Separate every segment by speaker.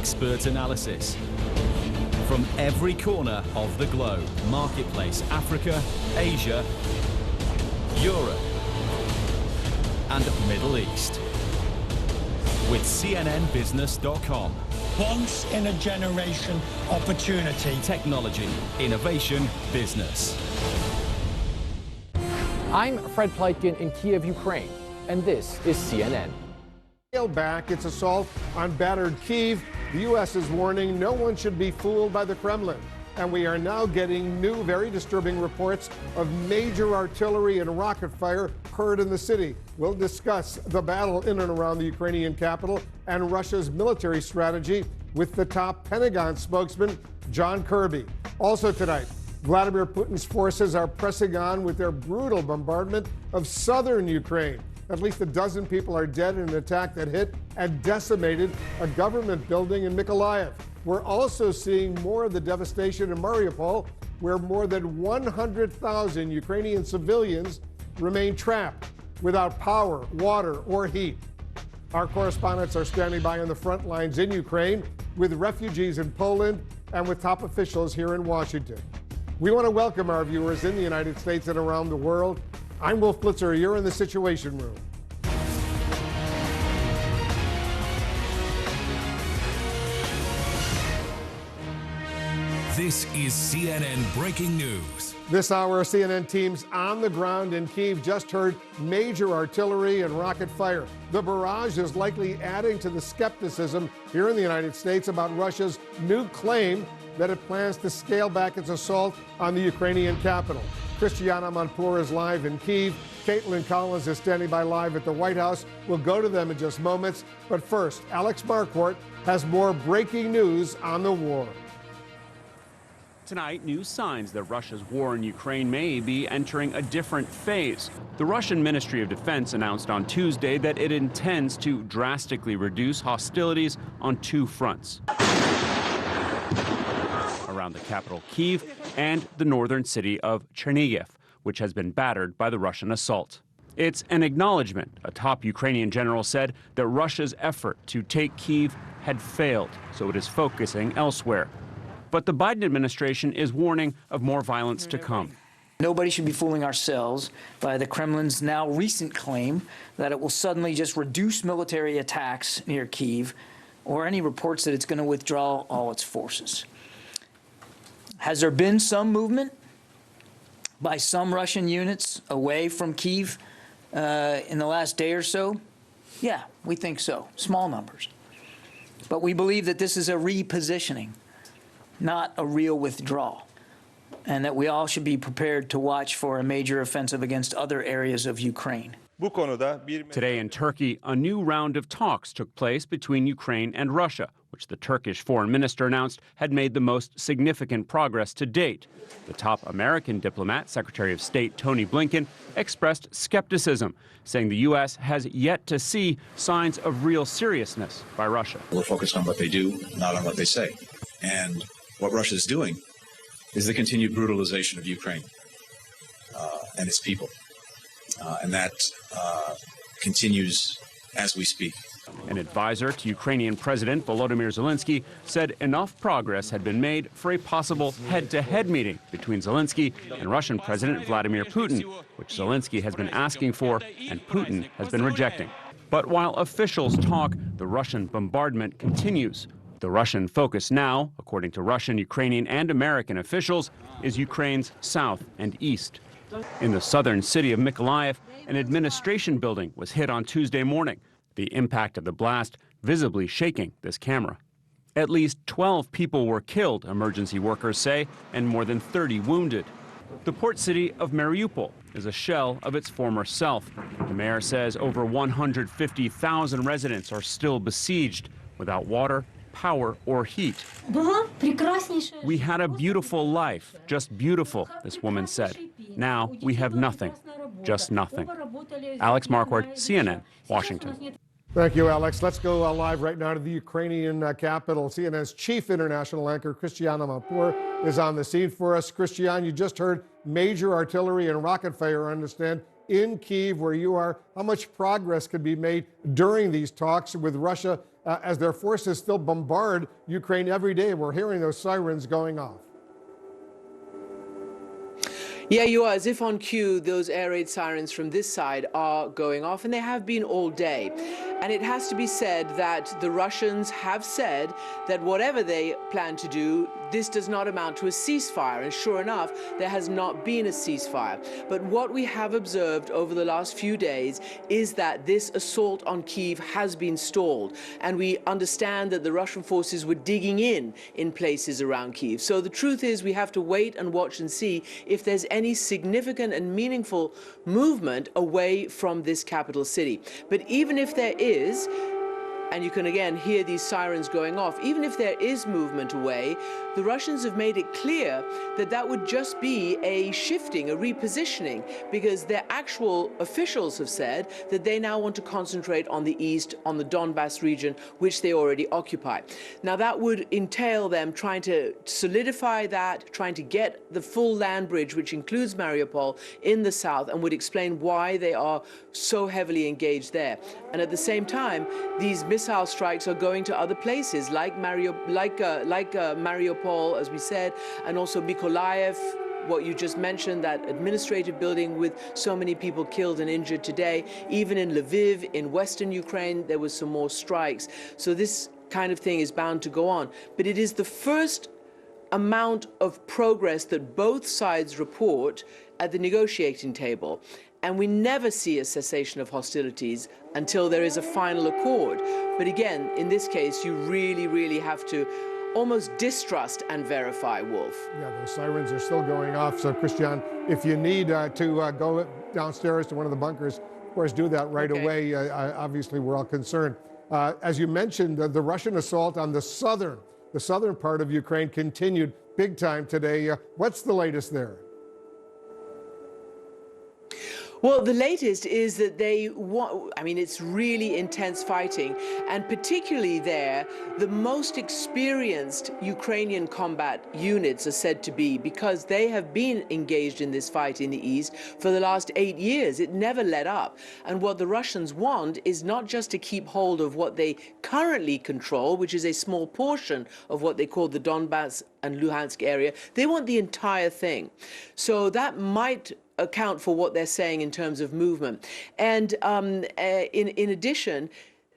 Speaker 1: expert analysis. From every corner of the globe, marketplace, Africa, Asia, Europe, and Middle East. With CNNBusiness.com.
Speaker 2: Once-in-a-generation opportunity.
Speaker 1: Technology, innovation, business.
Speaker 3: I'm Fred Pleitgen in Kiev, Ukraine, and this is CNN.
Speaker 4: Back its assault on battered Kyiv. The U.S. is warning no one should be fooled by the Kremlin. And we are now getting new, very disturbing reports of major artillery and rocket fire heard in the city. We'll discuss the battle in and around the Ukrainian capital and Russia's military strategy with the top Pentagon spokesman, John Kirby. Also tonight, Vladimir Putin's forces are pressing on with their brutal bombardment of southern Ukraine. At least a dozen people are dead in an attack that hit and decimated a government building in Mykolaiv. We're also seeing more of the devastation in Mariupol, where more than 100,000 Ukrainian civilians remain trapped without power, water, or heat. Our correspondents are standing by on the front lines in Ukraine with refugees in Poland and with top officials here in Washington. We want to welcome our viewers in the United States and around the world. I'm Wolf Blitzer. You're in the Situation Room.
Speaker 5: This is CNN Breaking News.
Speaker 4: This hour, CNN teams on the ground in Kyiv just heard major artillery and rocket fire. The barrage is likely adding to the skepticism here in the United States about Russia's new claim that it plans to scale back its assault on the Ukrainian capital. Christiane Amanpour is live in Kyiv. Caitlin Collins is standing by live at the White House. We'll go to them in just moments. But first, Alex Marquardt has more breaking news on the war.
Speaker 6: Tonight, new signs that Russia's war in Ukraine may be entering a different phase. The Russian Ministry of Defense announced on Tuesday that it intends to drastically reduce hostilities on two fronts: around the capital Kyiv and the northern city of Chernihiv, which has been battered by the Russian assault. It's an acknowledgement, a top Ukrainian general said, that Russia's effort to take Kyiv had failed, so it is focusing elsewhere. But the Biden administration is warning of more violence to come.
Speaker 7: Nobody should be fooling ourselves by the Kremlin's now recent claim that it will suddenly just reduce military attacks near Kyiv, or any reports that it's going to withdraw all its forces. Has there been some movement by some Russian units away from Kyiv in the last day or so? Yeah, we think so. Small numbers. But we believe that this is a repositioning, not a real withdrawal, and that we all should be prepared to watch for a major offensive against other areas of Ukraine.
Speaker 6: Today in Turkey, a new round of talks took place between Ukraine and Russia, which the Turkish foreign minister announced had made the most significant progress to date. The top American diplomat, Secretary of State Tony Blinken, expressed skepticism, saying the U.S. has yet to see signs of real seriousness by Russia.
Speaker 8: We're focused on what they do, not on what they say. And what Russia is doing is the continued brutalization of Ukraine and its people. And that continues as we speak.
Speaker 6: An advisor to Ukrainian President Volodymyr Zelensky said enough progress had been made for a possible head-to-head meeting between Zelensky and Russian President Vladimir Putin, which Zelensky has been asking for and Putin has been rejecting. But while officials talk, the Russian bombardment continues. The Russian focus now, according to Russian, Ukrainian, and American officials, is Ukraine's south and east. In the southern city of Mykolaiv, an administration building was hit on Tuesday morning, the impact of the blast visibly shaking this camera. At least 12 people were killed, emergency workers say, and more than 30 wounded. The port city of Mariupol is a shell of its former self. The mayor says over 150,000 residents are still besieged without water, power, or heat. We had a beautiful life, just beautiful, this woman said. Now we have nothing, just nothing. Alex Marquardt, CNN, Washington.
Speaker 4: Thank you, Alex. Let's go live right now to the Ukrainian capital. CNN's chief international anchor, Christiane Amanpour, is on the scene for us. Christiane, you just heard major artillery and rocket fire, I understand, in Kyiv, where you are. How much progress could be made during these talks with Russia as their forces still bombard Ukraine every day. We're hearing those sirens going off.
Speaker 2: Yeah, you are. As if on cue, those air raid sirens from this side are going off, and they have been all day. And it has to be said that the Russians have said that whatever they plan to do, this does not amount to a ceasefire. And sure enough, there has not been a ceasefire. But what we have observed over the last few days is that this assault on Kyiv has been stalled. And we understand that the Russian forces were digging in places around Kyiv. So the truth is we have to wait and watch and see if there's any significant and meaningful movement away from this capital city. But even if there is, and you can again hear these sirens going off, even if there is movement away, the Russians have made it clear that that would just be a shifting, a repositioning, because their actual officials have said that they now want to concentrate on the east, on the Donbass region, which they already occupy. Now that would entail them trying to solidify that, trying to get the full land bridge, which includes Mariupol, in the south, and would explain why they are so heavily engaged there. And at the same time, these missile strikes are going to other places like Mariupol, as we said, and also Mykolaiv, what you just mentioned, that administrative building with so many people killed and injured today. Even in Lviv, in western Ukraine, there was some more strikes. So this kind of thing is bound to go on. But it is the first amount of progress that both sides report at the negotiating table. And we never see a cessation of hostilities until there is a final accord. But again, in this case, you really, really have to almost distrust and verify, Wolf.
Speaker 4: Yeah, those sirens are still going off. So, Christian, if you need to go downstairs to one of the bunkers, of course, do that right away. Obviously, we're all concerned. As you mentioned, the Russian assault on the southern part of Ukraine continued big time today. What's the latest there?
Speaker 2: Well, the latest is that it's really intense fighting, and particularly there, the most experienced Ukrainian combat units are said to be, because they have been engaged in this fight in the east for the last 8 years. It never let up. And what the Russians want is not just to keep hold of what they currently control, which is a small portion of what they call the Donbass and Luhansk area. They want the entire thing. So that might account for what they're saying in terms of movement. And in addition,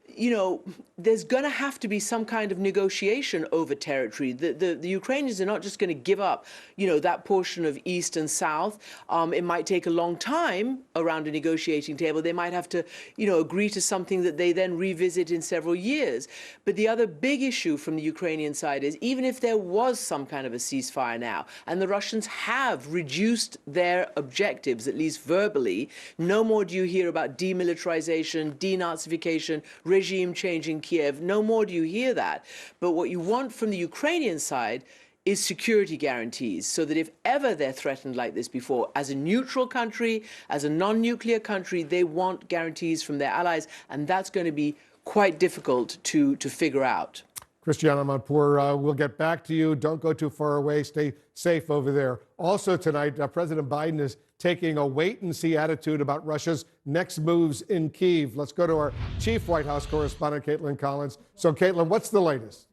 Speaker 2: you know, there's going to have to be some kind of negotiation over territory. The Ukrainians are not just going to give up, you know, that portion of east and south. It might take a long time around a negotiating table. They might have to, you know, agree to something that they then revisit in several years. But the other big issue from the Ukrainian side is, even if there was some kind of a ceasefire now, and the Russians have reduced their objectives, at least verbally, no more do you hear about demilitarization, denazification, regime change in Kiev. No more do you hear that. But what you want from the Ukrainian side is security guarantees, so that if ever they're threatened like this before, as a neutral country, as a non-nuclear country, they want guarantees from their allies, and that's going to be quite difficult to figure out.
Speaker 4: Christiane Amanpour, we'll get back to you. Don't go too far away. Stay safe over there. Also tonight, President Biden is taking a wait-and-see attitude about Russia's next moves in Kyiv. Let's go to our chief White House correspondent, Caitlin Collins. So, Caitlin, what's the latest?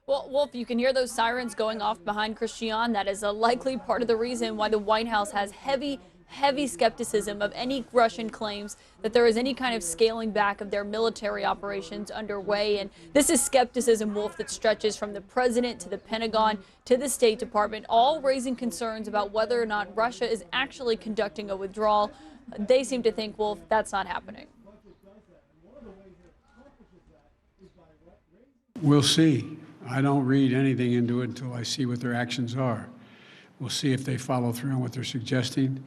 Speaker 9: Well, Wolf, you can hear those sirens going off behind Christiane. That is a likely part of the reason why the White House has heavy skepticism of any Russian claims that there is any kind of scaling back of their military operations underway. And this is skepticism, Wolf, that stretches from the president to the Pentagon to the State Department, all raising concerns about whether or not Russia is actually conducting a withdrawal. They seem to think, Wolf, that's not happening.
Speaker 10: We'll see. I don't read anything into it until I see what their actions are. We'll see if they follow through on what they're suggesting.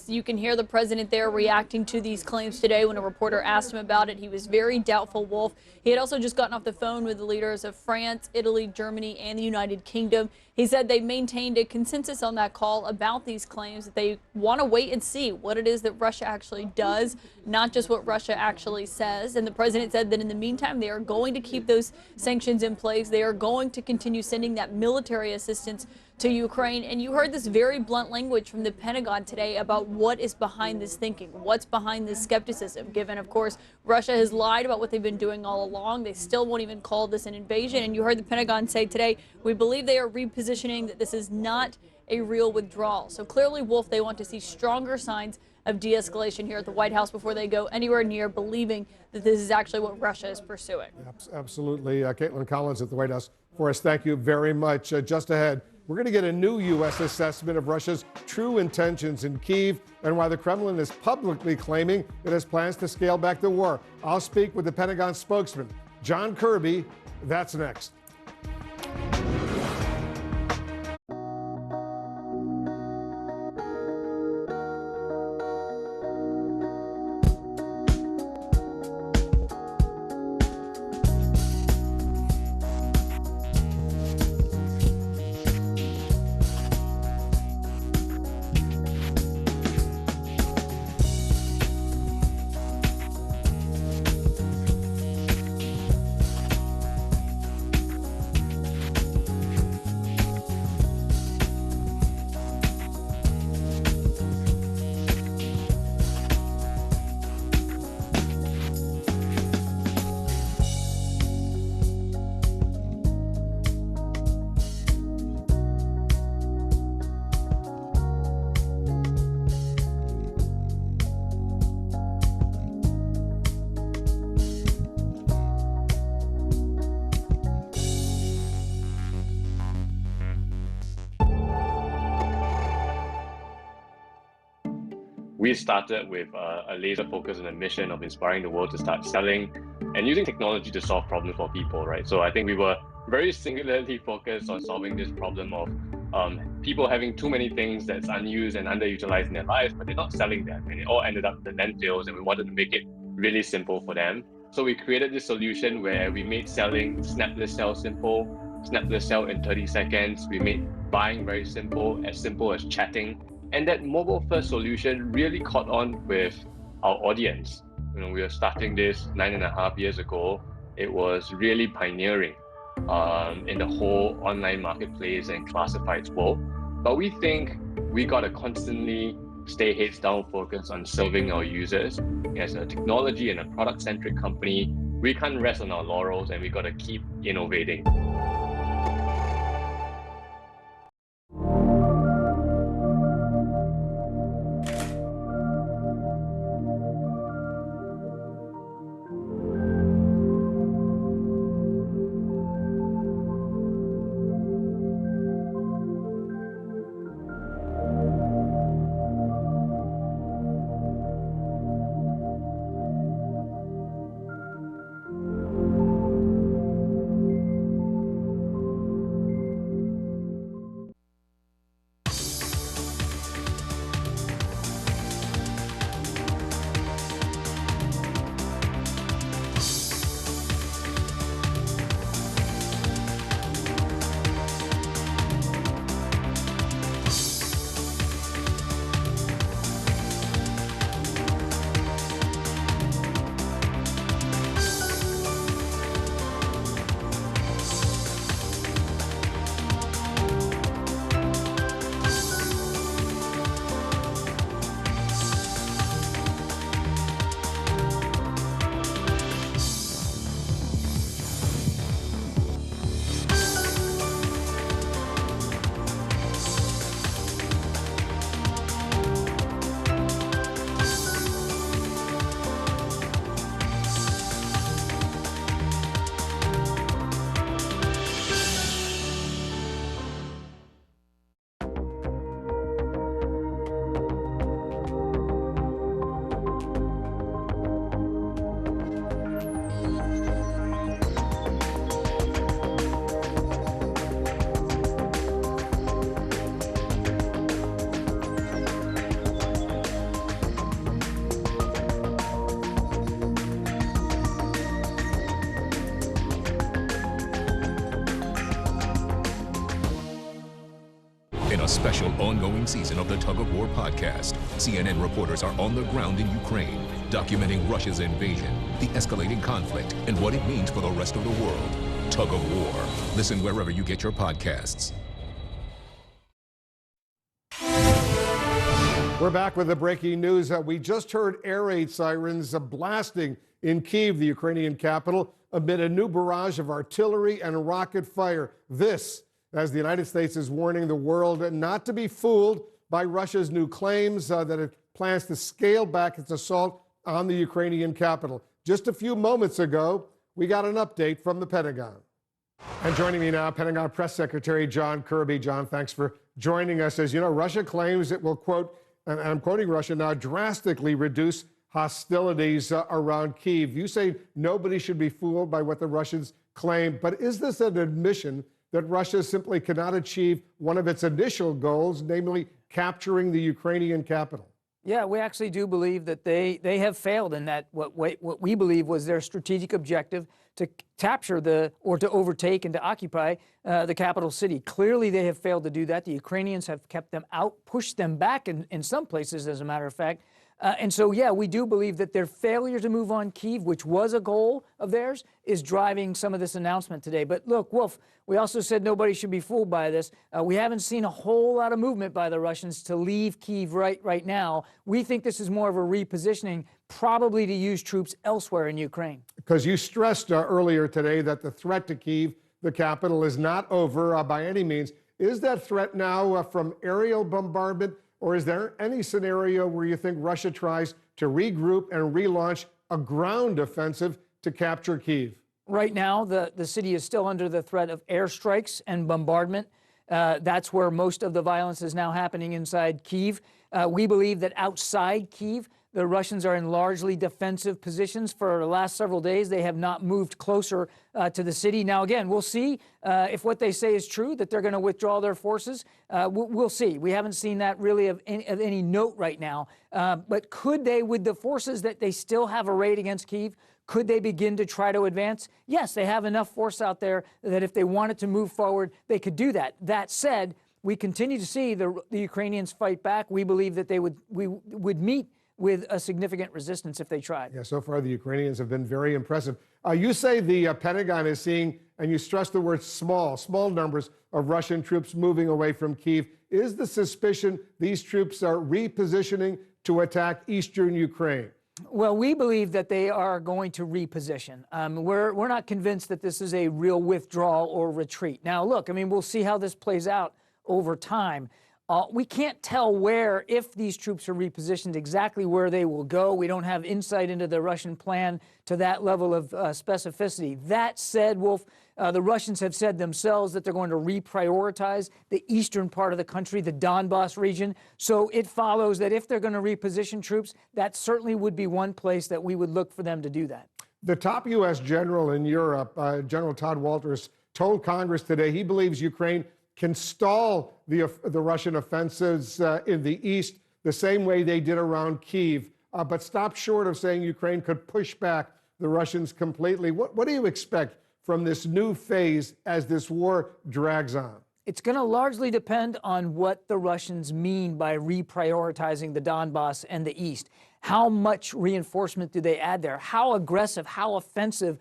Speaker 9: You can hear the president there reacting to these claims today. When a reporter asked him about it, he was very doubtful, Wolf. He had also just gotten off the phone with the leaders of France, Italy, Germany, and the United Kingdom. He said they maintained a consensus on that call about these claims, that they want to wait and see what it is that Russia actually does, not just what Russia actually says. And the president said that in the meantime, they are going to keep those sanctions in place. They are going to continue sending that military assistance to Ukraine. And you heard this very blunt language from the Pentagon today about what is behind this thinking, what's behind this skepticism, given, of course, Russia has lied about what they've been doing all along. They still won't even call this an invasion. And you heard the Pentagon say today, we believe they are repositioning that this is not a real withdrawal. So clearly, Wolf, they want to see stronger signs of de-escalation here at the White House before they go anywhere near believing that this is actually what Russia is pursuing.
Speaker 4: Absolutely. Caitlin Collins at the White House for us. Thank you very much. Just ahead, we're going to get a new U.S. assessment of Russia's true intentions in Kyiv and why the Kremlin is publicly claiming it has plans to scale back the war. I'll speak with the Pentagon spokesman, John Kirby. That's next.
Speaker 11: We started with a laser focus and a mission of inspiring the world to start selling and using technology to solve problems for people, right? So I think we were very singularly focused on solving this problem of people having too many things that's unused and underutilized in their lives, but they're not selling them, and it all ended up in the landfills, and we wanted to make it really simple for them. So we created this solution where we made selling snapless sell simple, snapless sell in 30 seconds. We made buying very simple as chatting. And that mobile-first solution really caught on with our audience. You know, we were starting this 9.5 years ago. It was really pioneering in the whole online marketplace and classifieds world. But we think we got to constantly stay heads down focused on serving our users. As a technology and a product-centric company, we can't rest on our laurels, and we got to keep innovating.
Speaker 5: In a special ongoing season of the Tug of War podcast, CNN reporters are on the ground in Ukraine, documenting Russia's invasion, the escalating conflict, and what it means for the rest of the world. Tug of War. Listen wherever you get your podcasts.
Speaker 4: We're back with the breaking news. We just heard air raid sirens blasting in Kyiv, the Ukrainian capital, amid a new barrage of artillery and rocket fire. This, as the United States is warning the world not to be fooled by Russia's new claims that it plans to scale back its assault on the Ukrainian capital. Just a few moments ago, we got an update from the Pentagon. And joining me now, Pentagon Press Secretary John Kirby. John, thanks for joining us. As you know, Russia claims it will, quote, and I'm quoting Russia now, drastically reduce hostilities around Kyiv. You say nobody should be fooled by what the Russians claim, but is this an admission that Russia simply cannot achieve one of its initial goals, namely capturing the Ukrainian capital?
Speaker 7: Yeah, we actually do believe that they have failed in that what we believe was their strategic objective to capture or to overtake and to occupy the capital city. Clearly, they have failed to do that. The Ukrainians have kept them out, pushed them back in some places, as a matter of fact. And so, yeah, we do believe that their failure to move on Kyiv, which was a goal of theirs, is driving some of this announcement today. But look, Wolf, we also said nobody should be fooled by this. We haven't seen a whole lot of movement by the Russians to leave Kyiv right now. We think this is more of a repositioning, probably to use troops elsewhere in Ukraine.
Speaker 4: Because you stressed earlier today that the threat to Kyiv, the capital, is not over by any means. Is that threat now from aerial bombardment? Or is there any scenario where you think Russia tries to regroup and relaunch a ground offensive to capture Kyiv?
Speaker 7: Right now, the city is still under the threat of airstrikes and bombardment. That's where most of the violence is now happening inside Kyiv. We believe that outside Kyiv, the Russians are in largely defensive positions. For the last several days, they have not moved closer to the city. Now, again, we'll see if what they say is true, that they're going to withdraw their forces. We'll see. We haven't seen that really of any note right now. But could they, with the forces that they still have arrayed against Kyiv, could they begin to try to advance? Yes, they have enough force out there that if they wanted to move forward, they could do that. That said, we continue to see the Ukrainians fight back. We believe that we would meet with a significant resistance if they tried.
Speaker 4: Yeah, so far the Ukrainians have been very impressive. You say the Pentagon is seeing, and you stress the word small numbers of Russian troops moving away from Kyiv. Is the suspicion these troops are repositioning to attack eastern Ukraine?
Speaker 7: Well, we believe that they are going to reposition. We're not convinced that this is a real withdrawal or retreat. Now, look, I mean, we'll see how this plays out over time. We can't tell where, if these troops are repositioned, exactly where they will go. We don't have insight into the Russian plan to that level of specificity. That said, Wolf, the Russians have said themselves that they're going to reprioritize the eastern part of the country, the Donbas region. So it follows that if they're going to reposition troops, that certainly would be one place that we would look for them to do that.
Speaker 4: The top U.S. general in Europe, General Todd Walters, told Congress today he believes Ukraine can stall the Russian offensives in the east the same way they did around Kyiv, but stopped short of saying Ukraine could push back the Russians completely. What do you expect from this new phase as this war drags on?
Speaker 7: It's going to largely depend on what the Russians mean by reprioritizing the Donbas and the east. How much reinforcement do they add there? How aggressive, how offensive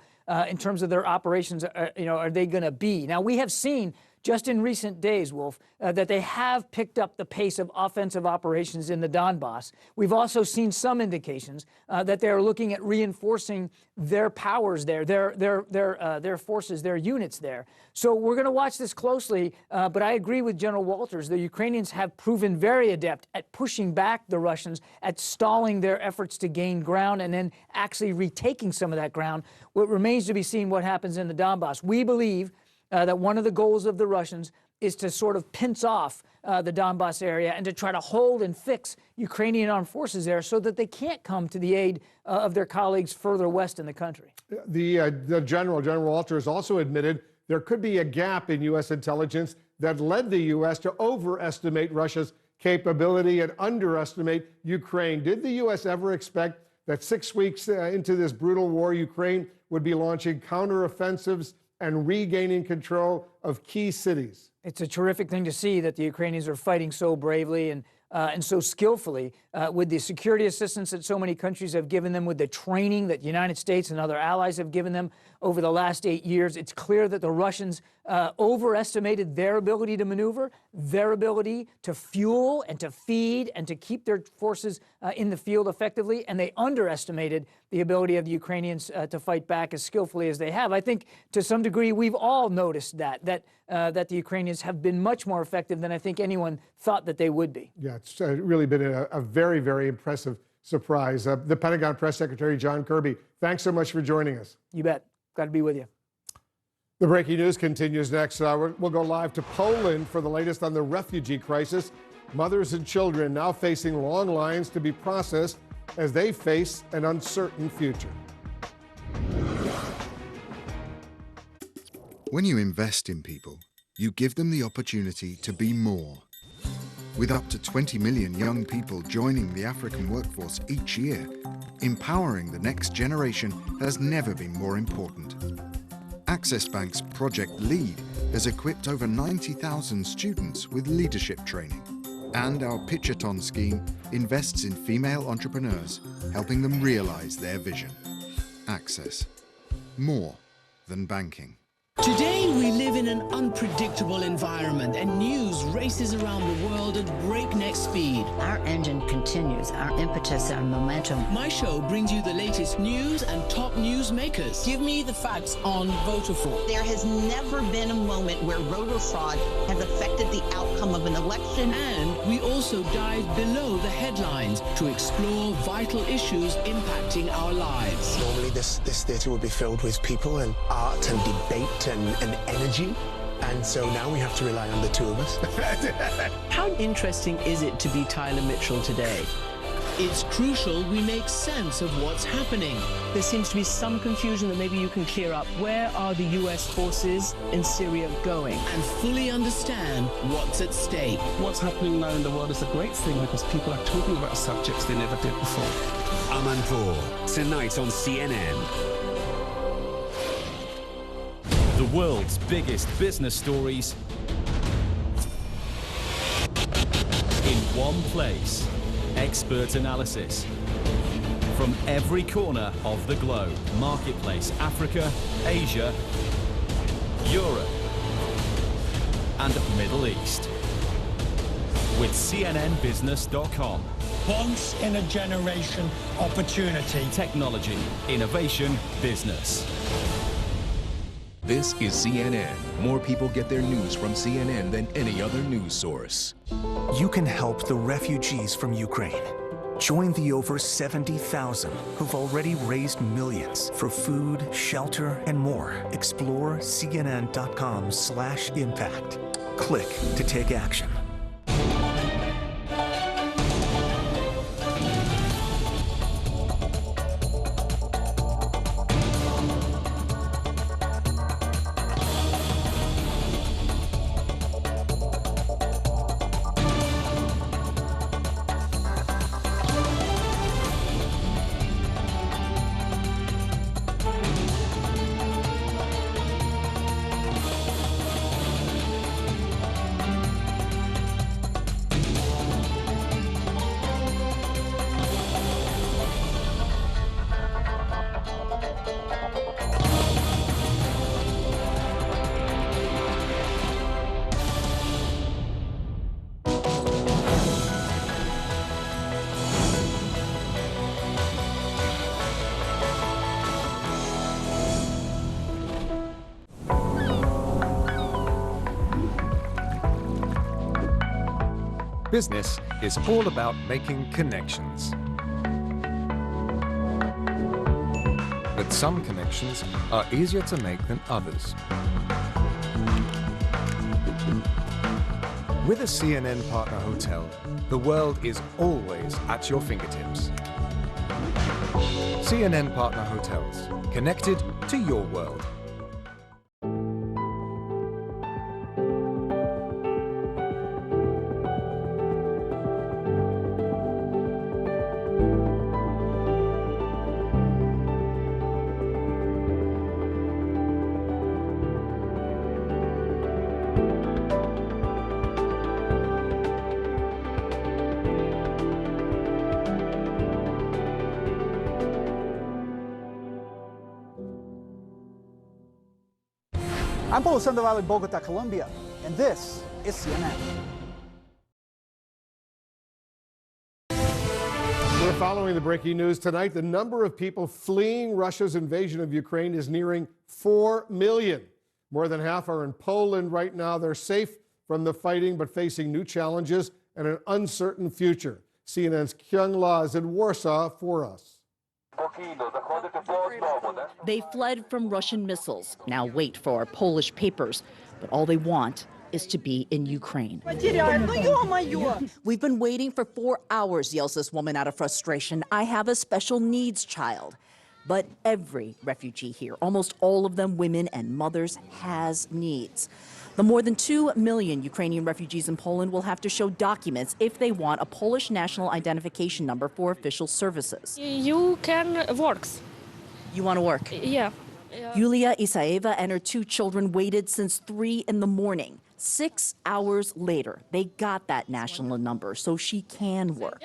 Speaker 7: in terms of their operations are they going to be? Now, we have seen just in recent days, Wolf, that they have picked up the pace of offensive operations in the Donbas. We've also seen some indications that they're looking at reinforcing their powers there, their forces, their units there. So we're going to watch this closely, but I agree with General Walters. The Ukrainians have proven very adept at pushing back the Russians, at stalling their efforts to gain ground and then actually retaking some of that ground. What remains to be seen what happens in the Donbas. We believe that one of the goals of the Russians is to sort of pinch off the Donbas area and to try to hold and fix Ukrainian armed forces there so that they can't come to the aid of their colleagues further west in the country.
Speaker 4: The General Walters, also admitted there could be a gap in U.S. intelligence that led the U.S. to overestimate Russia's capability and underestimate Ukraine. Did the U.S. ever expect that 6 weeks into this brutal war, Ukraine would be launching counteroffensives and regaining control of key cities?
Speaker 7: It's a terrific thing to see that the Ukrainians are fighting so bravely and so skillfully with the security assistance that so many countries have given them, with the training that the United States and other allies have given them over the last 8 years. It's clear that the Russians overestimated their ability to maneuver, their ability to fuel and to feed and to keep their forces in the field effectively, and they underestimated the ability of the Ukrainians to fight back as skillfully as they have. I think to some degree we've all noticed that the Ukrainians have been much more effective than I think anyone thought that they would be.
Speaker 4: Yeah, it's really been a very, very impressive surprise. The Pentagon Press Secretary John Kirby, thanks so much for joining us.
Speaker 7: You bet. Glad to be with you.
Speaker 4: The breaking news continues next. We'll go live to Poland for the latest on the refugee crisis. Mothers and children now facing long lines to be processed as they face an uncertain future.
Speaker 12: When you invest in people, you give them the opportunity to be more. With up to 20 million young people joining the African workforce each year, empowering the next generation has never been more important. Access Bank's Project LEAD has equipped over 90,000 students with leadership training. And our Pitchathon scheme invests in female entrepreneurs, helping them realize their vision. Access. More than banking.
Speaker 13: Today we live in an unpredictable environment and news races around the world at breakneck speed.
Speaker 14: Our engine continues, our impetus, our momentum.
Speaker 13: My show brings you the latest news and top news makers. Give me the facts on voter fraud.
Speaker 15: There has never been a moment where voter fraud has affected the outcome of an election.
Speaker 13: And we also dive below the headlines to explore vital issues impacting our lives.
Speaker 16: Normally this theatre would be filled with people and art and debate and energy, and so now we have to rely on the two of us.
Speaker 13: How interesting is it to be Tyler Mitchell today? It's crucial we make sense of what's happening. There seems to be some confusion that maybe you can clear up. Where are the US forces in Syria going? And fully understand what's at stake.
Speaker 17: What's happening now in the world is a great thing because people are talking about subjects they never did before.
Speaker 18: Amanpour, tonight on CNN.
Speaker 1: The world's biggest business stories in one place. Expert analysis from every corner of the globe. Marketplace, Africa, Asia, Europe, and Middle East. With CNNBusiness.com.
Speaker 19: Once in a generation opportunity.
Speaker 1: Technology, innovation, business.
Speaker 5: This is CNN. More people get their news from CNN than any other news source.
Speaker 20: You can help the refugees from Ukraine. Join the over 70,000 who've already raised millions for food, shelter, and more. Explore CNN.com/impact. Click to take action.
Speaker 21: Business is all about making connections. But some connections are easier to make than others. With a CNN partner hotel, the world is always at your fingertips. CNN Partner Hotels, connected to your world.
Speaker 3: I'm Paulo Sandoval in Bogota, Colombia, and this is CNN.
Speaker 4: We're following the breaking news tonight. The number of people fleeing Russia's invasion of Ukraine is nearing 4 million. More than half are in Poland right now. They're safe from the fighting, but facing new challenges and an uncertain future. CNN's Kyung La is in Warsaw for us.
Speaker 22: They fled from Russian missiles, now wait for our Polish papers, but all they want is to be in Ukraine. We've been waiting for 4 hours, yells this woman out of frustration. I have a special needs child. But every refugee here, almost all of them women and mothers, has needs. The more than 2 million Ukrainian refugees in Poland will have to show documents if they want a Polish national identification number for official services.
Speaker 23: You can work.
Speaker 22: You want to work?
Speaker 23: Yeah.
Speaker 22: Yulia Isaeva and her 2 children waited since 3 in the morning. 6 hours later, they got that national number so she can work.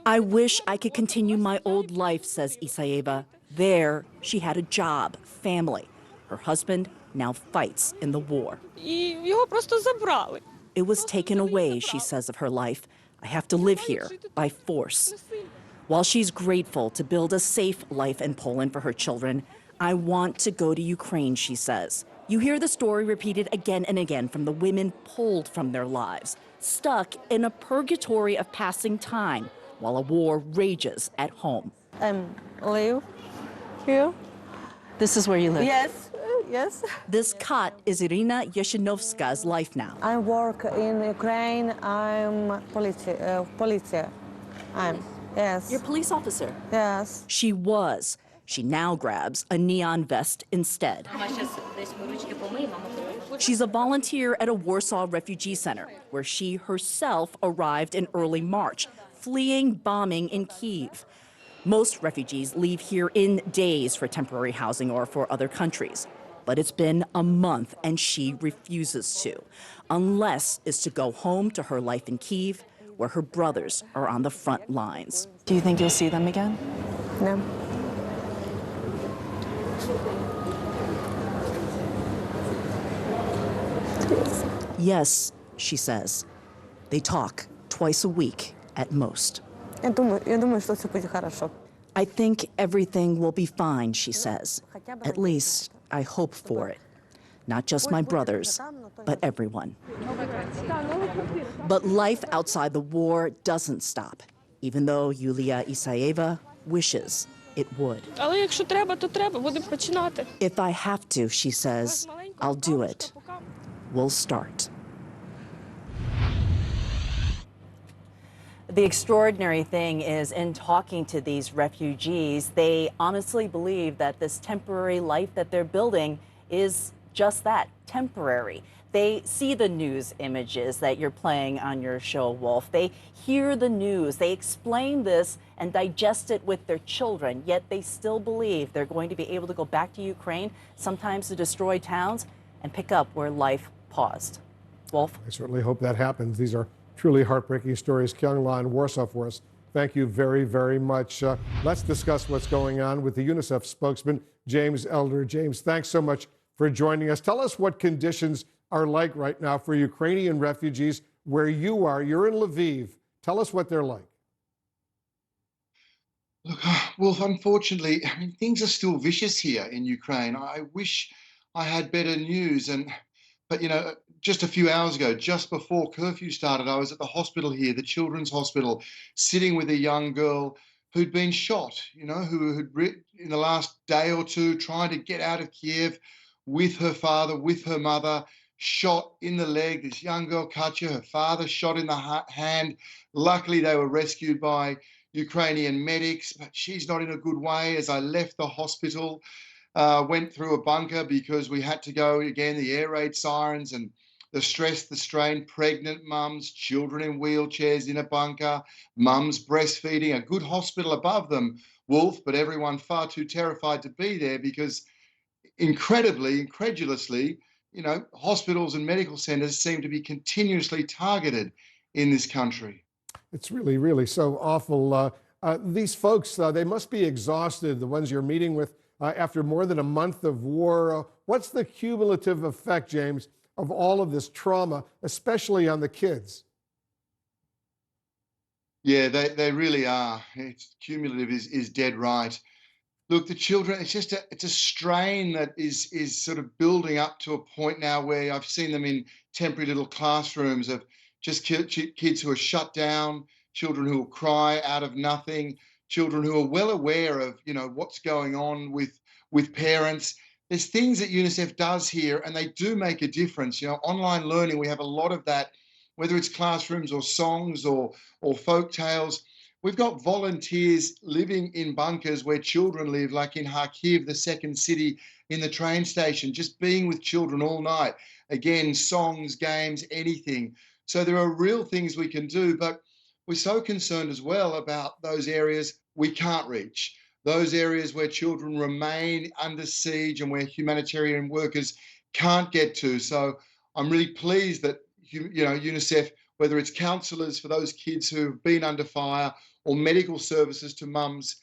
Speaker 22: I wish I could continue my old life, says Isaeva. There, she had a job, family. Her husband now fights in the war. It was taken away, she says of her life. I have to live here by force. While she's grateful to build a safe life in Poland for her children, I want to go to Ukraine, she says. You hear the story repeated again and again from the women pulled from their lives, stuck in a purgatory of passing time while a war rages at home.
Speaker 24: Live here.
Speaker 22: This is where you live?
Speaker 24: Yes, yes.
Speaker 22: This cot is Irina Yeshinovska's life now.
Speaker 24: I work in Ukraine. I'm police. Yes.
Speaker 22: You're a police officer?
Speaker 24: Yes.
Speaker 22: She was. She now grabs a neon vest instead. She's a volunteer at a Warsaw refugee center, where she herself arrived in early March, fleeing bombing in Kyiv. Most refugees leave here in days for temporary housing or for other countries. But it's been a month and she refuses to, unless it's to go home to her life in Kyiv, where her brothers are on the front lines. Do you think you'll see them again?
Speaker 24: No.
Speaker 22: Yes, she says. They talk twice a week at most. I think everything will be fine, she says. At least, I hope for it. Not just my brothers, but everyone. But life outside the war doesn't stop, even though Yulia Isaeva wishes it would. If I have to, she says, I'll do it. We'll start.
Speaker 25: The extraordinary thing is, in talking to these refugees, they honestly believe that this temporary life that they're building is just that, temporary. They see the news images that you're playing on your show, Wolf. They hear the news. They explain this and digest it with their children, yet they still believe they're going to be able to go back to Ukraine, sometimes to destroy towns, and pick up where life paused. Wolf?
Speaker 4: I certainly hope that happens. These are truly heartbreaking stories. Kyung La in Warsaw for us. Thank you very, very much. Let's discuss what's going on with the UNICEF spokesman, James Elder. James, thanks so much for joining us. Tell us what conditions are like right now for Ukrainian refugees where you are. You're in Lviv. Tell us what they're like.
Speaker 26: Look, Wolf, unfortunately, I mean, things are still vicious here in Ukraine. I wish I had better news. But, you know, just a few hours ago, just before curfew started, I was at the hospital here, the Children's Hospital, sitting with a young girl who'd been shot, you know, who had, in the last day or two, trying to get out of Kiev with her father, with her mother, shot in the leg. This young girl, Katya, her father shot in the hand. Luckily, they were rescued by Ukrainian medics, but she's not in a good way. As I left the hospital, went through a bunker because we had to go again, the air raid sirens and the stress, the strain, pregnant mums, children in wheelchairs in a bunker, mums breastfeeding, a good hospital above them, Wolf, but everyone far too terrified to be there because incredulously, you know, hospitals and medical centers seem to be continuously targeted in this country.
Speaker 4: It's really, really so awful. These folks, they must be exhausted, the ones you're meeting with after more than a month of war. What's the cumulative effect, James, of all of this trauma, especially on the kids?
Speaker 26: Yeah, they really are. It's cumulative is dead right. Look, the children, it's a strain that is sort of building up to a point now where I've seen them in temporary little classrooms of just kids who are shut down, children who will cry out of nothing, children who are well aware of, what's going on with parents. There's things that UNICEF does here, and they do make a difference. Online learning, we have a lot of that, whether it's classrooms or songs or folk tales. We've got volunteers living in bunkers where children live, like in Kharkiv, the second city, in the train station, just being with children all night. Again, songs, games, anything. So there are real things we can do, but we're so concerned as well about those areas we can't reach, those areas where children remain under siege and where humanitarian workers can't get to. So I'm really pleased that UNICEF, whether it's counsellors for those kids who've been under fire or medical services to mums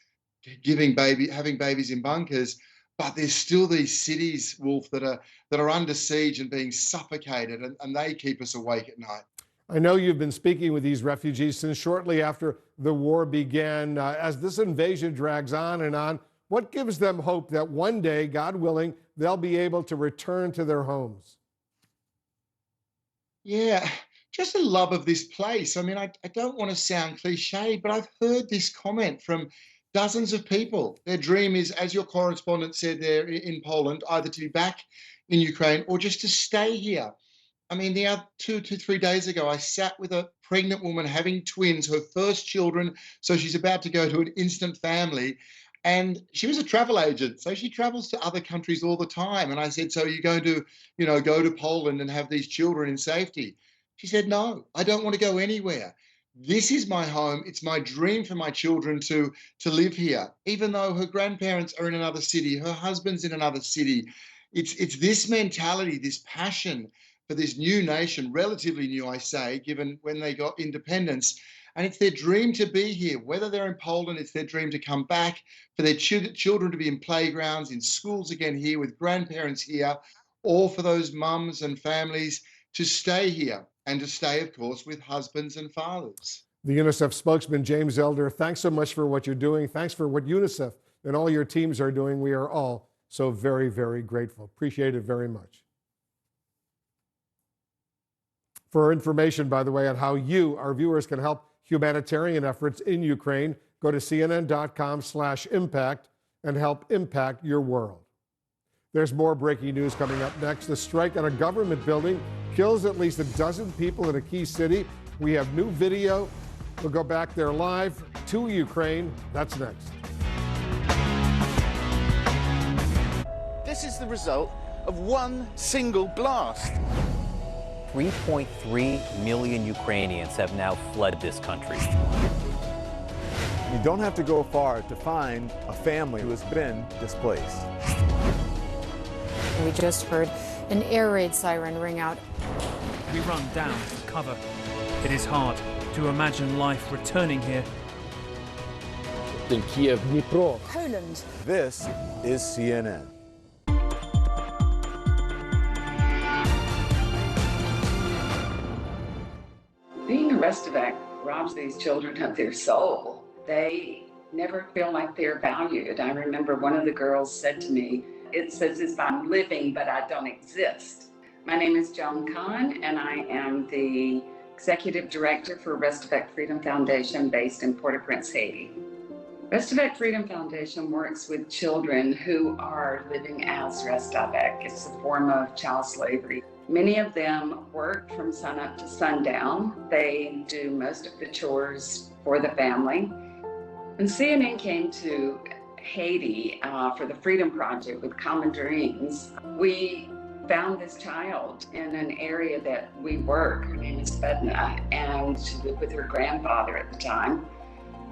Speaker 26: having babies in bunkers, but there's still these cities, Wolf, that are under siege and being suffocated, and they keep us awake at night.
Speaker 4: I know you've been speaking with these refugees since shortly after the war began. As this invasion drags on and on, what gives them hope that one day, God willing, they'll be able to return to their homes?
Speaker 26: Yeah, just the love of this place. I mean, I don't want to sound cliched, but I've heard this comment from dozens of people. Their dream is, as your correspondent said there in Poland, either to be back in Ukraine or just to stay here. I mean, the other 2 to 3 days ago, I sat with a pregnant woman having twins, her first children, so she's about to go to an instant family. And she was a travel agent, so she travels to other countries all the time. And I said, so you're going to, go to Poland and have these children in safety? She said, no, I don't want to go anywhere. This is my home. It's my dream for my children to live here, even though her grandparents are in another city, her husband's in another city. It's this mentality, this passion for this new nation, relatively new, I say, given when they got independence. And it's their dream to be here. Whether they're in Poland, it's their dream to come back, for their children to be in playgrounds, in schools again here, with grandparents here, or for those mums and families to stay here and to stay, of course, with husbands and fathers.
Speaker 4: The UNICEF spokesman, James Elder, thanks so much for what you're doing. Thanks for what UNICEF and all your teams are doing. We are all so very, very grateful. Appreciate it very much. For information, by the way, on how you, our viewers, can help humanitarian efforts in Ukraine, go to cnn.com/impact and help impact your world. There's more breaking news coming up next. The strike on a government building kills at least a dozen people in a key city. We have new video. We'll go back there live to Ukraine. That's next.
Speaker 2: This is the result of one single blast.
Speaker 6: 3.3 million Ukrainians have now fled this country.
Speaker 8: You don't have to go far to find a family who has been displaced.
Speaker 9: We just heard an air raid siren ring out.
Speaker 10: We run down for cover. It is hard to imagine life returning here.
Speaker 8: In Kiev, Dnipro,
Speaker 9: Poland.
Speaker 8: This is CNN.
Speaker 23: Being a Restovac robs these children of their soul. They never feel like they're valued. I remember one of the girls said to me, "It's as if I'm living, but I don't exist." My name is Joan Kahn, and I am the Executive Director for Restovac Freedom Foundation based in Port-au-Prince, Haiti. Restovac Freedom Foundation works with children who are living as Restovac. It's a form of child slavery. Many of them work from sunup to sundown. They do most of the chores for the family. When CNN came to Haiti for the Freedom Project with Common Dreams, we found this child in an area that we work. Her name is Fedna, and she lived with her grandfather at the time.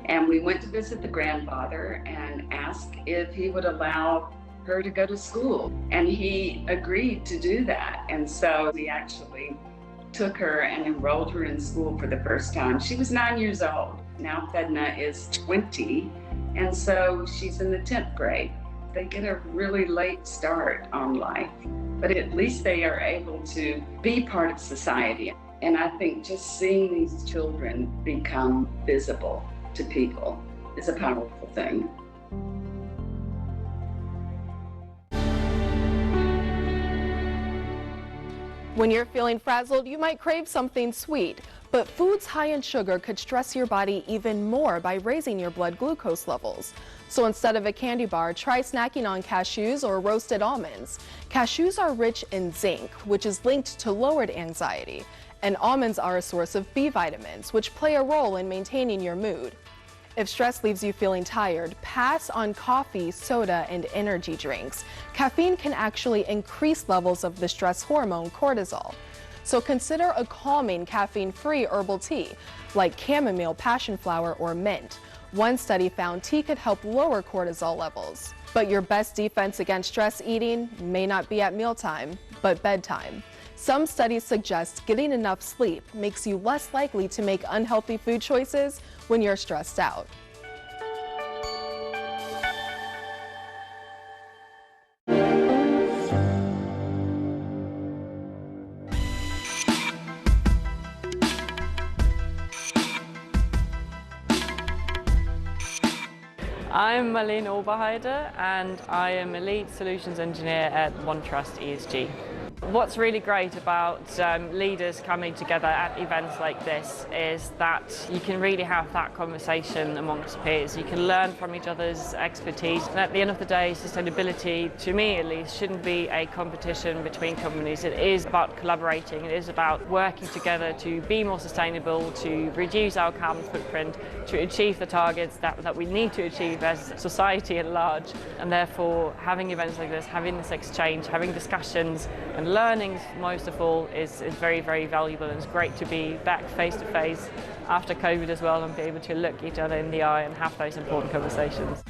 Speaker 23: And we went to visit the grandfather and asked if he would allow her to go to school. And he agreed to do that. And so we actually took her and enrolled her in school for the first time. She was 9 years old. Now Fedna is 20. And so she's in the 10th grade. They get a really late start on life, but at least they are able to be part of society. And I think just seeing these children become visible to people is a powerful thing.
Speaker 7: When you're feeling frazzled, you might crave something sweet, but foods high in sugar could stress your body even more by raising your blood glucose levels. So instead of a candy bar, try snacking on cashews or roasted almonds. Cashews are rich in zinc, which is linked to lowered anxiety, and almonds are a source of B vitamins, which play a role in maintaining your mood. If stress leaves you feeling tired, pass on coffee, soda, and energy drinks. Caffeine can actually increase levels of the stress hormone cortisol. So consider a calming, caffeine-free herbal tea, like chamomile, passion flower, or mint. One study found tea could help lower cortisol levels. But your best defense against stress eating may not be at mealtime, but bedtime. Some studies suggest getting enough sleep makes you less likely to make unhealthy food choices when you're stressed out.
Speaker 11: I'm Marlene Oberheide and I am a lead solutions engineer at OneTrust ESG. What's really great about leaders coming together at events like this is that you can really have that conversation amongst peers. You can learn from each other's expertise. And at the end of the day, sustainability, to me at least, shouldn't be a competition between companies. It is about collaborating. It is about working together to be more sustainable, to reduce our carbon footprint, to achieve the targets that we need to achieve as society at large. And therefore, having events like this, having this exchange, having discussions, and learning most of all is very, very valuable, and it's great to be back face to face after COVID as well and be able to look each other in the eye and have those important conversations.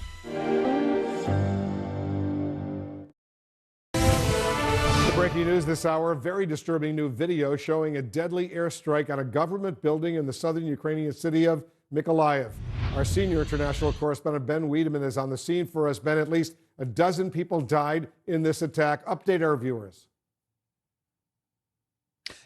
Speaker 4: Breaking news this hour, very disturbing new video showing a deadly airstrike on a government building in the southern Ukrainian city of Mykolaiv. Our senior international correspondent Ben Wiedemann is on the scene for us. Ben, at least a dozen people died in this attack. Update our viewers.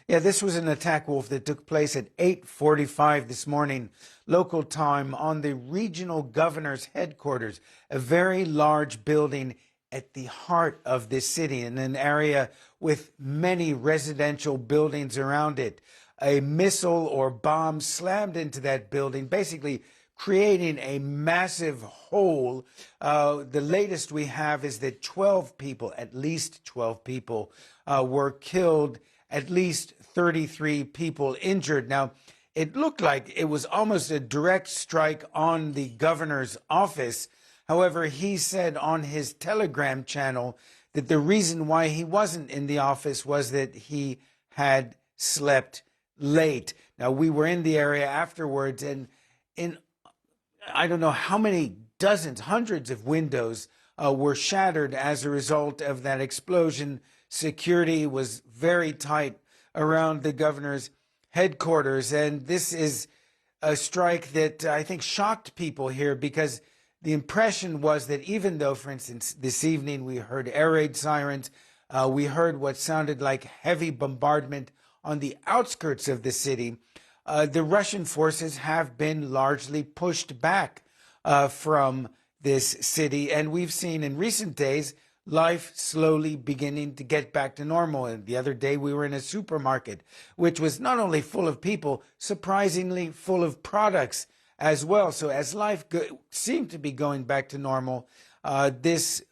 Speaker 12: Yeah, this was an attack, Wolf, that took place at 8:45 this morning, local time, on the regional governor's headquarters, a very large building at the heart of this city, in an area with many residential buildings around it. A missile or bomb slammed into that building, basically creating a massive hole. The latest we have is that 12 people, at least 12 people, were killed, at least 33 people injured. Now, it looked like it was almost a direct strike on the governor's office. However, he said on his Telegram channel that the reason why he wasn't in the office was that he had slept late. Now, we were in the area afterwards, and in I don't know how many dozens, hundreds of windows were shattered as a result of that explosion. Security was very tight around the governor's headquarters, and this is a strike that I think shocked people here, because the impression was that even though, for instance, this evening we heard air raid sirens, we heard what sounded like heavy bombardment on the outskirts of the city, the Russian forces have been largely pushed back from this city, and we've seen in recent days life slowly beginning to get back to normal. And the other day we were in a supermarket, which was not only full of people, surprisingly full of products as well. So as life seemed to be going back to normal, this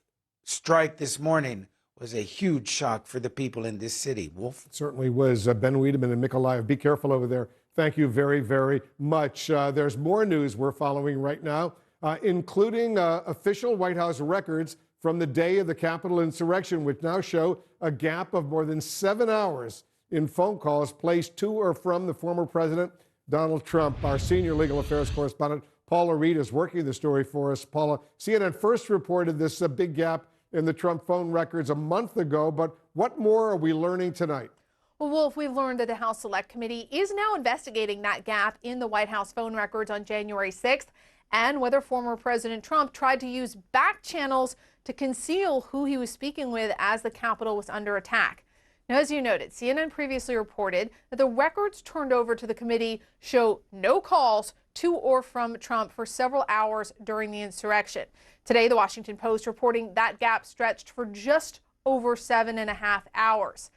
Speaker 12: strike this morning was a huge shock for the people in this city. Wolf?
Speaker 4: It certainly was. Ben Wiedemann in Mykolaiv. Be careful over there. Thank you very, very much. There's more news we're following right now, including official White House records from the day of the Capitol insurrection, which now show a gap of more than 7 hours in phone calls placed to or from the former president, Donald Trump. Our senior legal affairs correspondent, Paula Reed, is working the story for us. Paula, CNN first reported this big gap in the Trump phone records a month ago, but what more are we learning tonight?
Speaker 14: Well, Wolf, we've learned that the House Select Committee is now investigating that gap in the White House phone records on January 6th and whether former President Trump tried to use back channels to conceal who he was speaking with as the Capitol was under attack. Now, as you noted, CNN previously reported that the records turned over to the committee show no calls to or from Trump for several hours during the insurrection. Today, the Washington Post reporting that gap stretched for just over 7.5 hours.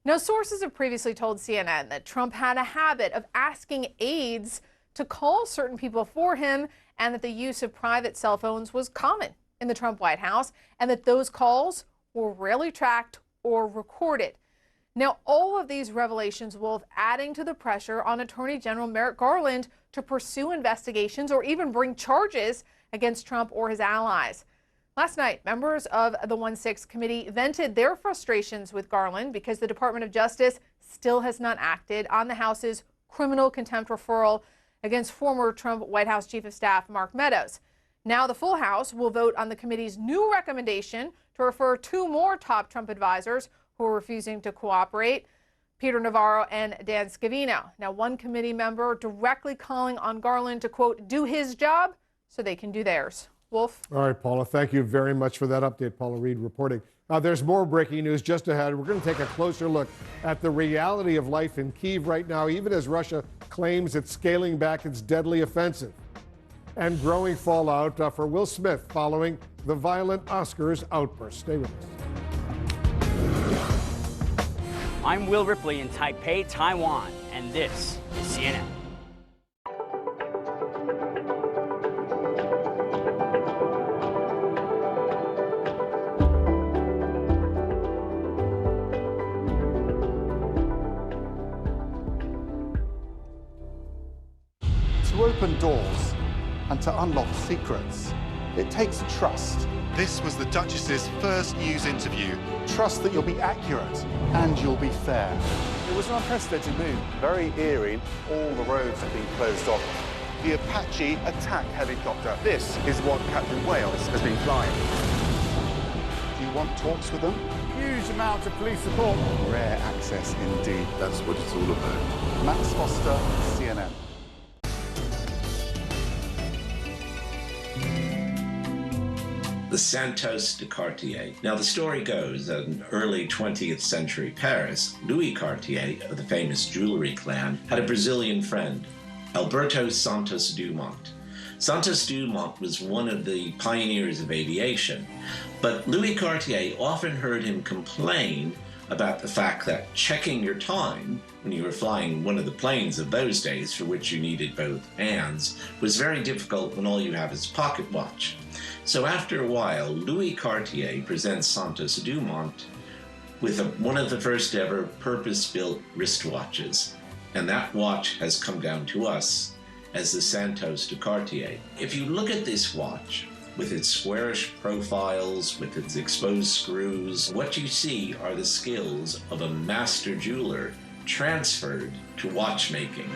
Speaker 14: Now, sources have previously told CNN that Trump had a habit of asking aides to call certain people for him, and that the use of private cell phones was common in the Trump White House, and that those calls were rarely tracked or recorded. Now, all of these revelations will adding to the pressure on Attorney General Merrick Garland to pursue investigations or even bring charges against Trump or his allies. Last night, members of the 1-6 committee vented their frustrations with Garland because the Department of Justice still has not acted on the House's criminal contempt referral against former Trump White House Chief of Staff Mark Meadows. Now the full House will vote on the committee's new recommendation to refer 2 more top Trump advisors who are refusing to cooperate, Peter Navarro and Dan Scavino. Now, one committee member directly calling on Garland to, quote, do his job so they can do theirs. Wolf?
Speaker 4: All right, Paula, thank you very much for that update. Paula Reed reporting. There's more breaking news just ahead. We're going to take a closer look at the reality of life in Kyiv right now, even as Russia claims it's scaling back its deadly offensive. And growing fallout for Will Smith following the violent Oscars outburst. Stay with us.
Speaker 13: I'm Will Ripley in Taipei, Taiwan, and this is CNN.
Speaker 3: To open doors and to unlock secrets, it takes trust.
Speaker 15: This was the Duchess's first news interview.
Speaker 3: Trust that you'll be accurate and you'll be fair.
Speaker 8: It was an unprecedented move, very eerie. All the roads have been closed off.
Speaker 15: The Apache attack helicopter. This is what Captain Wales has been flying.
Speaker 3: Do you want talks with them?
Speaker 15: Huge amounts of police support.
Speaker 3: Rare access indeed.
Speaker 15: That's what it's all about.
Speaker 3: Max Foster, CNN.
Speaker 16: The Santos de Cartier. Now, the story goes that in early 20th century Paris, Louis Cartier, of the famous jewelry clan, had a Brazilian friend, Alberto Santos Dumont. Santos Dumont was one of the pioneers of aviation, but Louis Cartier often heard him complain about the fact that checking your time when you were flying one of the planes of those days, for which you needed both hands, was very difficult when all you have is a pocket watch. So after a while, Louis Cartier presents Santos Dumont with one of the first ever purpose-built wristwatches. And that watch has come down to us as the Santos de Cartier. If you look at this watch, with its squarish profiles, with its exposed screws, what you see are the skills of a master jeweler transferred to watchmaking.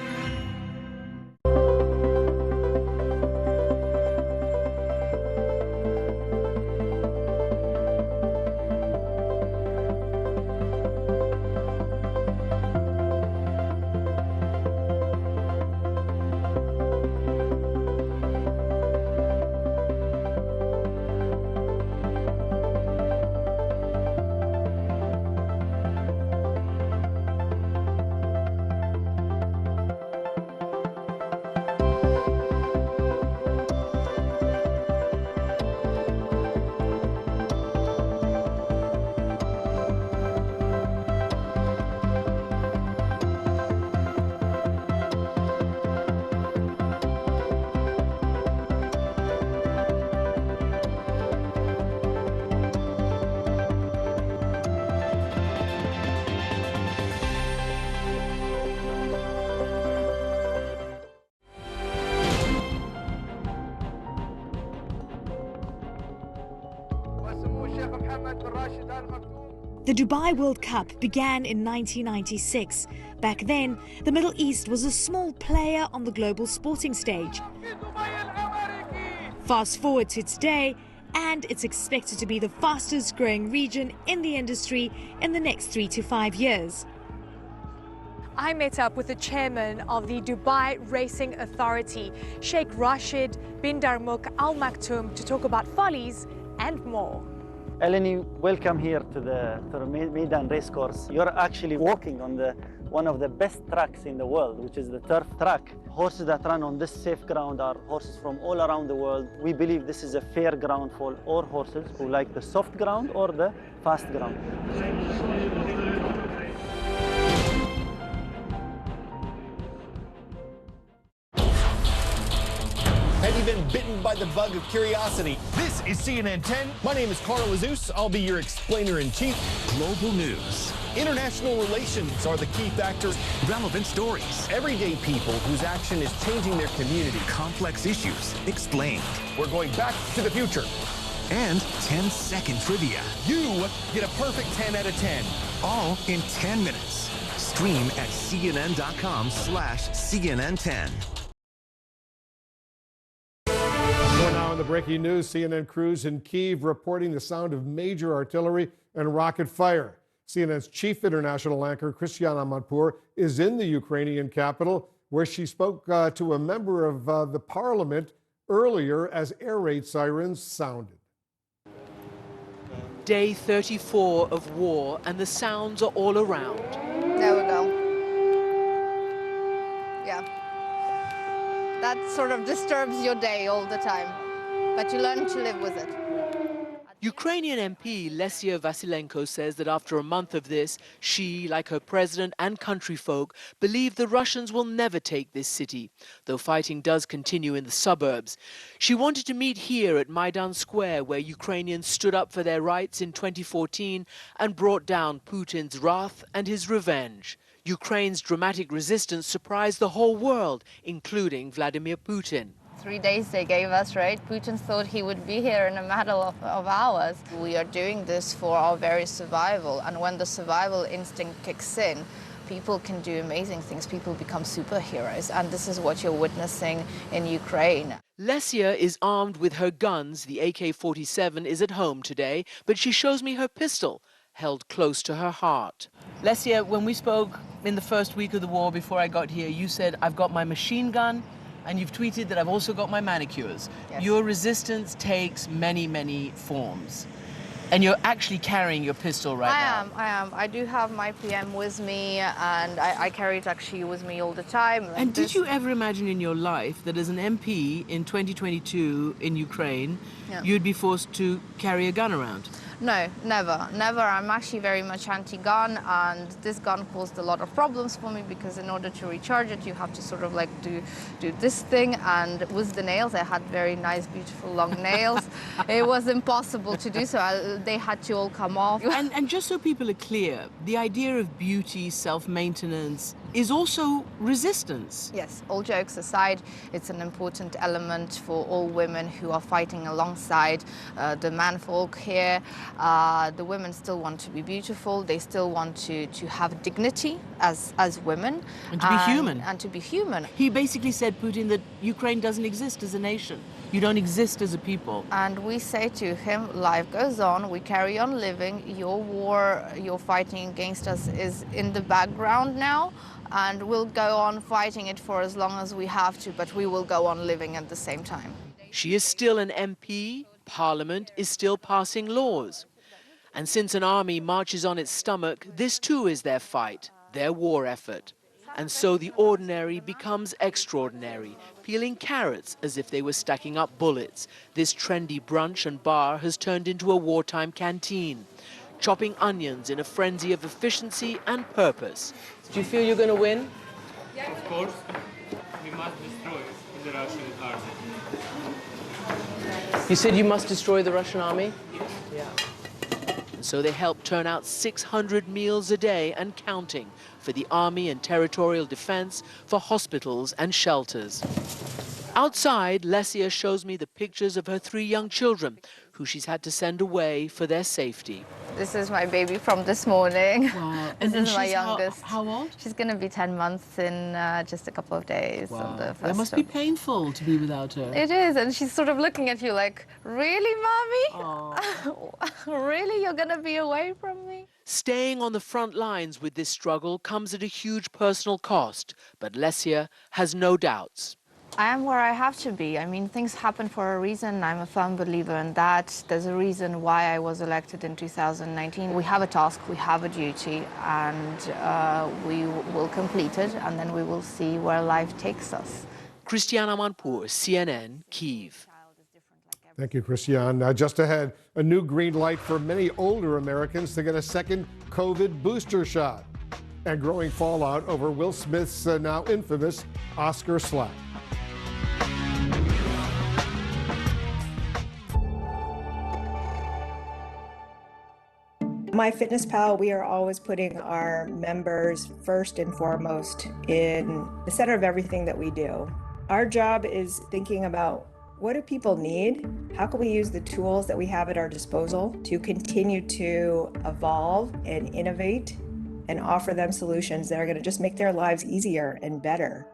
Speaker 17: The Dubai World Cup began in 1996. Back then, the Middle East was a small player on the global sporting stage. Fast forward to today, and it's expected to be the fastest growing region in the industry in the next 3 to 5 years.
Speaker 18: I met up with the chairman of the Dubai Racing Authority, Sheikh Rashid bin Darmouk Al Maktoum, to talk about Follies and more.
Speaker 1: Eleni, welcome here to the Maidan Racecourse. You're actually walking on one of the best tracks in the world, which is the turf track. Horses that run on this safe ground are horses from all around the world. We believe this is a fair ground for all horses who like the soft ground or the fast ground.
Speaker 5: Have you been bitten by the bug of curiosity? This is CNN 10. My name is Carl Azus. I'll be your explainer-in-chief. Global news. International relations are the key factors. Relevant stories. Everyday people whose action is changing their community. Complex issues explained. We're going back to the future. And 10-second trivia. You get a perfect 10 out of 10. All in 10 minutes. Stream at cnn.com/CNN10.
Speaker 4: More now on the breaking news. CNN crews in Kyiv reporting the sound of major artillery and rocket fire. CNN's chief international anchor, Christiana Amanpour, is in the Ukrainian capital, where she spoke to a member of the parliament earlier as air raid sirens sounded.
Speaker 19: Day 34 of war, and the sounds are all around.
Speaker 20: There we go. Yeah. That sort of disturbs your day all the time, but you learn to live with it.
Speaker 19: Ukrainian MP Lesia Vasilenko says that after a month of this, she, like her president and countryfolk, believe the Russians will never take this city, though fighting does continue in the suburbs. She wanted to meet here at Maidan Square, where Ukrainians stood up for their rights in 2014 and brought down Putin's wrath and his revenge. Ukraine's dramatic resistance surprised the whole world, including Vladimir Putin.
Speaker 20: 3 days they gave us, right? Putin thought he would be here in a matter of hours. We are doing this for our very survival, and when the survival instinct kicks in, people can do amazing things. People become superheroes, and this is what you're witnessing in Ukraine.
Speaker 19: Lesia is armed with her guns. The AK-47 is at home today, but she shows me her pistol, held close to her heart. Lesia, when we spoke in the first week of the war before I got here, you said, I've got my machine gun, and you've tweeted that I've also got my manicures. Yes. Your resistance takes many, many forms. And you're actually carrying your pistol right now.
Speaker 20: I am. I do have my PM with me, and I carry it actually with me all the time.
Speaker 19: And did you ever imagine in your life that as an MP in 2022 in Ukraine, you'd be forced to carry a gun around?
Speaker 20: No, never, never. I'm actually very much anti-gun, and this gun caused a lot of problems for me because in order to recharge it, you have to sort of like do this thing, and with the nails, I had very nice, beautiful, long nails. It was impossible to do so. They had to all come off.
Speaker 19: And just so people are clear, the idea of beauty, self-maintenance, is also resistance.
Speaker 20: Yes, all jokes aside, it's an important element for all women who are fighting alongside the manfolk here. The women still want to be beautiful. They still want to have dignity as women.
Speaker 19: And to be human.
Speaker 20: And to be human.
Speaker 19: He basically said, Putin, that Ukraine doesn't exist as a nation. You don't exist as a people.
Speaker 20: And we say to him, life goes on, we carry on living. Your war, you're fighting against us is in the background now, and we'll go on fighting it for as long as we have to, but we will go on living at the same time.
Speaker 19: She is still an MP. Parliament is still passing laws. And since an army marches on its stomach, this too is their fight, their war effort. And so the ordinary becomes extraordinary, peeling carrots as if they were stacking up bullets. This trendy brunch and bar has turned into a wartime canteen, chopping onions in a frenzy of efficiency and purpose. Do you feel you're going to win?
Speaker 21: Of course. We must destroy the Russian army.
Speaker 19: You said you must destroy the Russian army? Yeah. And so they help turn out 600 meals a day and counting for the army and territorial defense, for hospitals and shelters. Outside, Lesia shows me the pictures of her 3 young children, who she's had to send away for their safety.
Speaker 20: This is my baby from this morning.
Speaker 19: Wow.
Speaker 20: This is my youngest.
Speaker 19: How old?
Speaker 20: She's going to be 10 months in just a couple of days.
Speaker 19: Wow.
Speaker 20: On the first
Speaker 19: That must be painful to be without her.
Speaker 20: It is, and she's sort of looking at you like, really, Mommy? Really? You're going to be away from me?
Speaker 19: Staying on the front lines with this struggle comes at a huge personal cost, but Lesia has no doubts.
Speaker 20: I am where I have to be. I mean, things happen for a reason. I'm a firm believer in that. There's a reason why I was elected in 2019. We have a task, we have a duty, and we will complete it, and then we will see where life takes us.
Speaker 19: Christiane Amanpour, CNN, Kyiv.
Speaker 4: Thank you, Christiane. Just ahead, a new green light for many older Americans to get a second COVID booster shot. And growing fallout over Will Smith's now infamous Oscar slap.
Speaker 2: MyFitnessPal, we are always putting our members first and foremost in the center of everything that we do. Our job is thinking about what do people need? How can we use the tools that we have at our disposal to continue to evolve and innovate and offer them solutions that are going to just make their lives easier and better.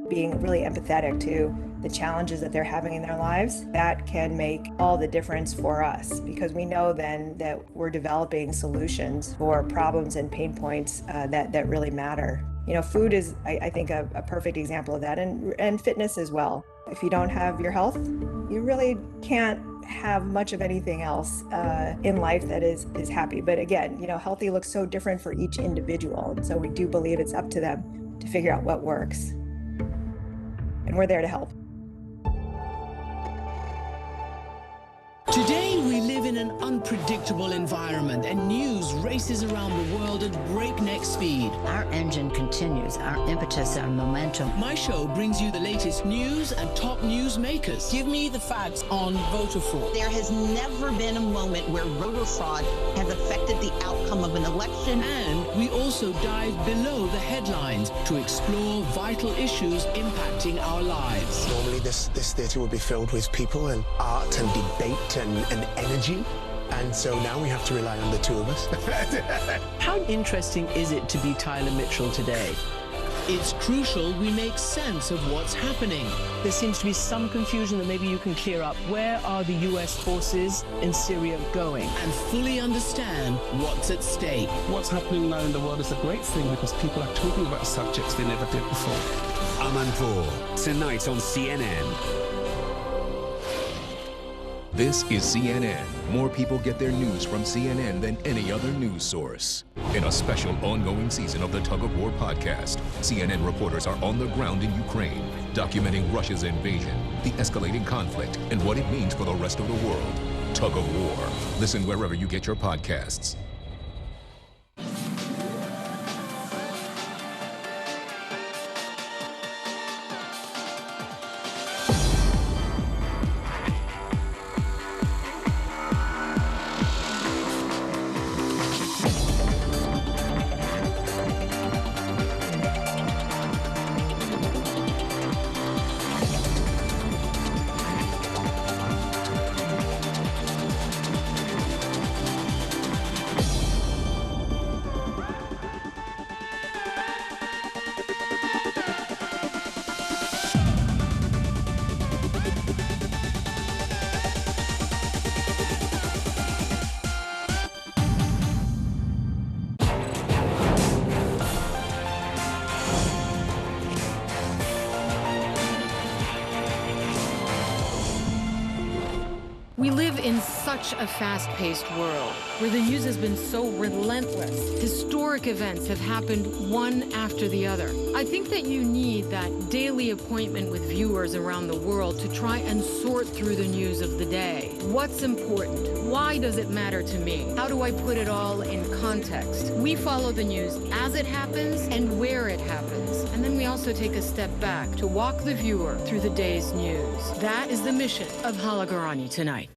Speaker 2: Being really empathetic to the challenges that they're having in their lives, that can make all the difference for us, because we know then that we're developing solutions for problems and pain points that really matter. You know, food is, I think, a perfect example of that, and fitness as well. If you don't have your health, you really can't have much of anything else in life that is happy. But again, you know, healthy looks so different for each individual. And so we do believe it's up to them to figure out what works. And we're there to help.
Speaker 6: Today, we live in an unpredictable environment, and news races around the world at breakneck speed.
Speaker 22: Our engine continues, our impetus, our momentum.
Speaker 6: My show brings you the latest news and top news makers. Give me the facts on voter fraud.
Speaker 24: There has never been a moment where voter fraud has affected the outcome of an election.
Speaker 6: And we also dive below the headlines to explore vital issues impacting our lives.
Speaker 25: Normally, this theatre would be filled with people and art and debate and energy, and so now we have to rely on the two of us.
Speaker 6: How interesting is it to be Tyler Mitchell today? It's crucial we make sense of what's happening. There seems to be some confusion that maybe you can clear up. Where are the US forces in Syria going? And fully understand what's at stake.
Speaker 26: What's happening now in the world is a great thing because people are talking about subjects they never did before.
Speaker 27: Amanpour, tonight on CNN.
Speaker 28: This is CNN. More people get their news from CNN than any other news source. In a special ongoing season of the Tug of War podcast, CNN reporters are on the ground in Ukraine, documenting Russia's invasion, the escalating conflict, and what it means for the rest of the world. Tug of War. Listen wherever you get your podcasts.
Speaker 9: We live in such a fast-paced world where the news has been so relentless. Historic events have happened one after the other. I think that you need that daily appointment with viewers around the world to try and sort through the news of the day. What's important? Why does it matter to me? How do I put it all in context? We follow the news as it happens and where it happens. And then we also take a step back to walk the viewer through the day's news. That is the mission of Hala Garani tonight.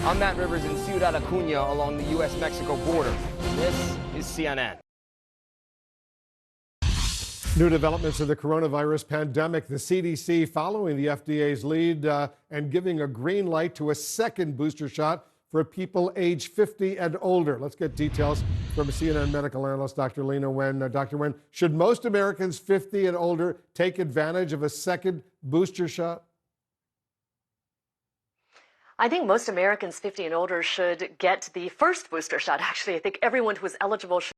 Speaker 29: I'm Matt Rivers in Ciudad Acuña along the U.S.-Mexico border. This is CNN.
Speaker 4: New developments of the coronavirus pandemic, the CDC following the FDA's lead and giving a green light to a second booster shot for people age 50 and older. Let's get details from CNN medical analyst Dr. Leana Wen. Dr. Wen, should most Americans 50 and older take advantage of a second booster shot?
Speaker 7: I think most Americans 50 and older should get the first booster shot. Actually, I think everyone who is eligible should